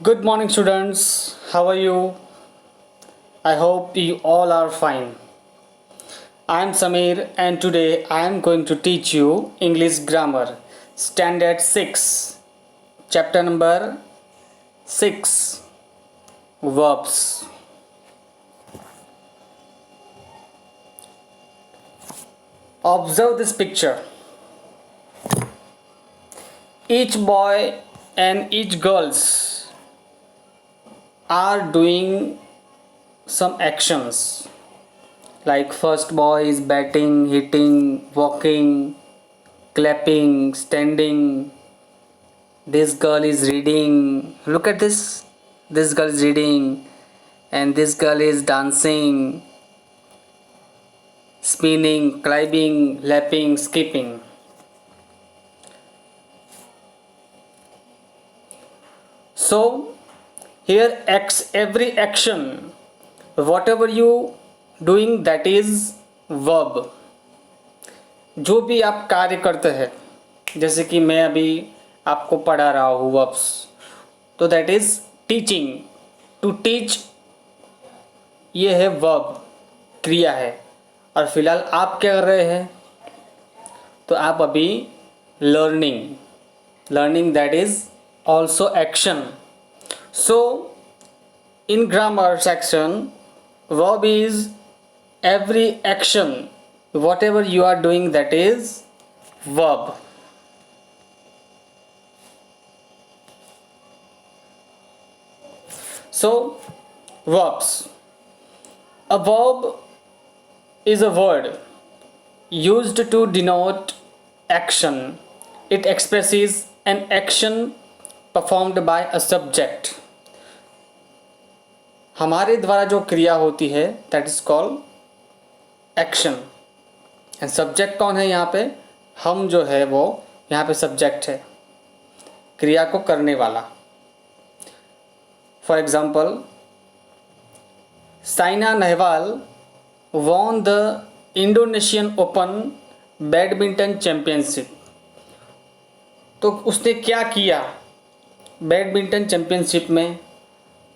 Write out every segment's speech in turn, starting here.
Good morning, students. How are you? I hope you all are fine. I am Samir, and today I am going to teach you English Grammar, Standard 6, Chapter number 6, Verbs. Observe this picture. Each boy and each girls are doing some actions. Like first boy is batting, hitting, walking, clapping, standing. This girl is reading. Look at this. This girl is reading, and this girl is dancing, spinning, climbing, lapping, skipping. So here every action, whatever you doing, that is verb. जो भी आप कार्य करते हैं, जैसे कि मैं अभी आपको पढ़ा रहा हूँ वर्ब्स, तो that is teaching. To teach ये है वर्ब, क्रिया है. और फिलहाल आप क्या कर रहे हैं? तो आप अभी learning that is also action. So in grammar section, verb is every action, whatever you are doing, that is verb. So verbs. A verb is a word used to denote action. It expresses an action performed by a subject. हमारे द्वारा जो क्रिया होती है that is called action. And subject कौन है यहाँ पे? हम जो है वो यहाँ पे सब्जेक्ट है, क्रिया को करने वाला. For example, Saina Nehwal von the Indonesian open badminton championship. तो उसने क्या किया बैडमिंटन चैम्पियनशिप में?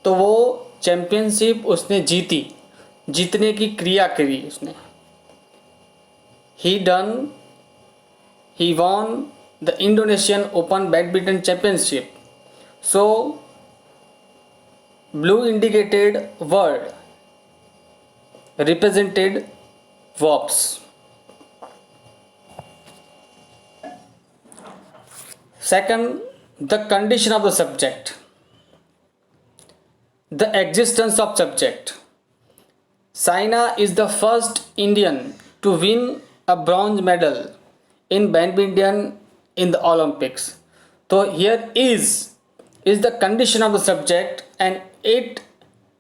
तो वो चैम्पियनशिप उसने जीती, जीतने की क्रिया करी उसने. He won the Indonesian open badminton championship. So blue indicated word represented verbs. Second, the condition of the subject. The existence of subject. Saina is the first Indian to win a bronze medal in badminton in the Olympics. So here is the condition of the subject, and it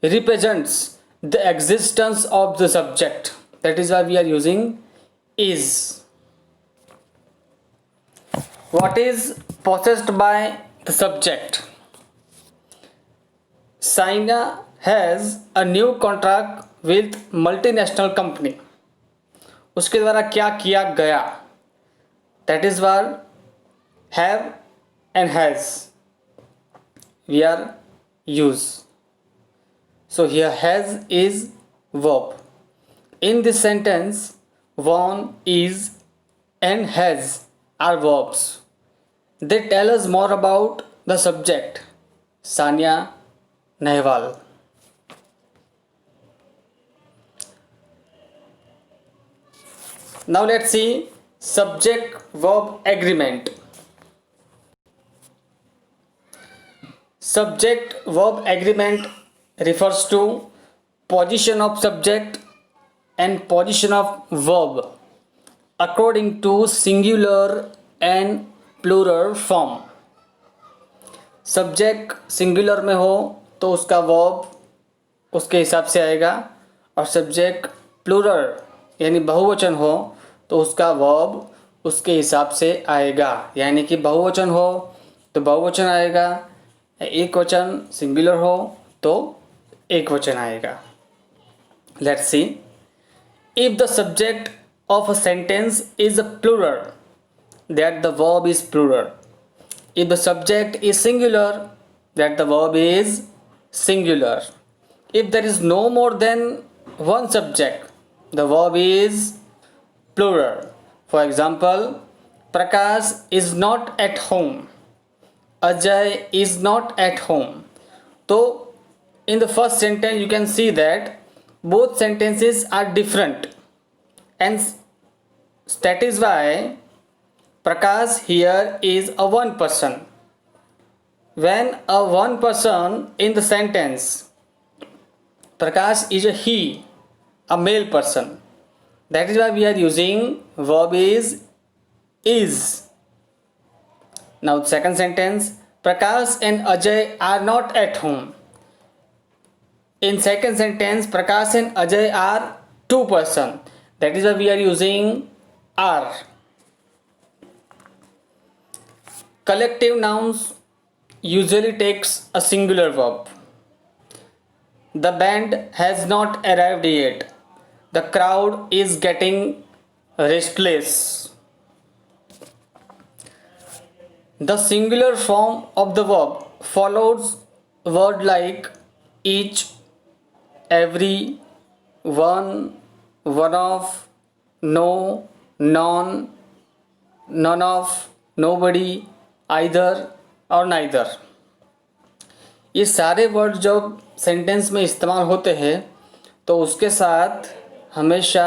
represents the existence of the subject. That is why we are using is. What is possessed by the subject? Saina has a new contract with multinational company. उसके द्वारा क्या किया गया? That is why have and has we are use. So here has is verb. In this sentence, won, is and has are verbs. They tell us more about the subject, Sania Nehwal. Now let's see subject verb agreement. Subject verb agreement refers to position of subject and position of verb according to singular and plural form. Subject singular में हो तो उसका verb उसके हिसाब से आएगा, और subject plural यानी बहुवचन हो तो उसका वर्ब उसके हिसाब से आएगा. यानी कि बहुवचन हो तो बहुवचन आएगा, एक वचन सिंगुलर हो तो एक वचन आएगा. Let's see. If the subject of a sentence is a plural, that the verb is plural. If the subject is singular, that the verb is singular. If there is no more than one subject, the verb is plural. For example, Prakash is not at home. Ajay is not at home. So, in the first sentence, you can see that both sentences are different, and that is why Prakash here is a one person. When a one person in the sentence, Prakash is a he, a male person. That is why we are using verb is. Now second sentence, Prakash and Ajay are not at home. In second sentence, Prakash and Ajay are two person. That is why we are using are. Collective nouns usually takes a singular verb. The band has not arrived yet. The crowd is getting restless. The singular form of the verb follows word like each, every, one, one of, no, none, none of, nobody, either और neither. ये सारे word जब sentence में इस्तेमाल होते हैं तो उसके साथ हमेशा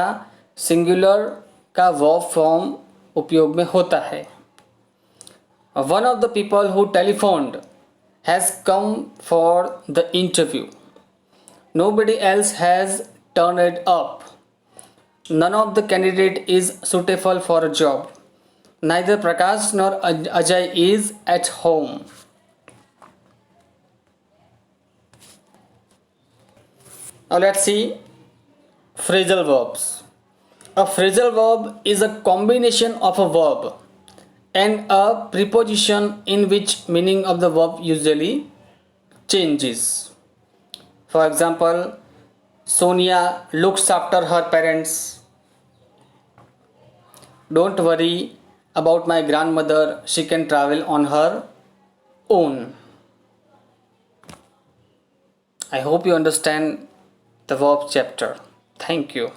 सिंगुलर का वर्ब फॉर्म उपयोग में होता है. One of the people who telephoned has come for the interview. Nobody else has turned up. None of the candidate is suitable for a job. Neither Prakash nor Ajay is at home. Now let's see phrasal verbs. A phrasal verb is a combination of a verb and a preposition in which meaning of the verb usually changes. For example, Sonia looks after her parents. Don't worry about my grandmother, she can travel on her own. I hope you understand the verb chapter. Thank you.